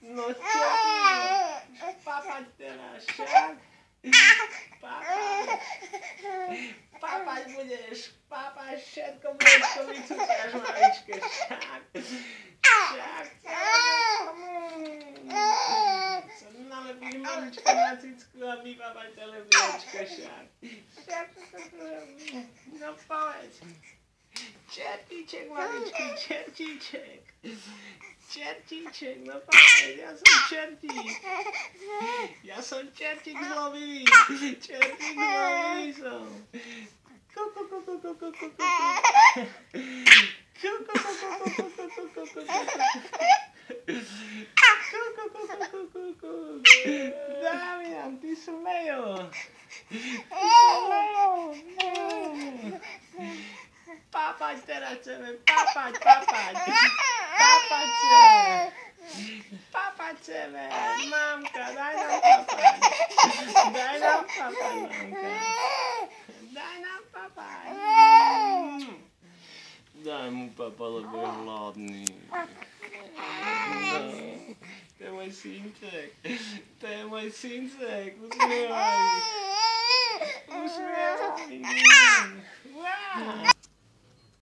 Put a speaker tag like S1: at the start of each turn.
S1: No ciepło. Papać teraz, siak. Papać będziesz. Papać všetko mleczko vycúcaš, maličko. Siak. Siak. Nalepíš maličko na cicku a vypapať celé mlečko. Siak. Siak. No povedz. Čertíček, maličký, čertíček. Čertíček, no povedz, ja som čertík. Ja som čertík zlobivý. Čertík zlobivý som. Damian, ty smejo. Papať teraz chceme, papať. Papať chceme. Papať chceme. Mamka, daj nám papať. Daj nám papať, mamka. Daj nám papať. Daj mu papa, lebo je hladný. To je môj synček. To je môj synček. Usmievaj. Usmievaj. Wow.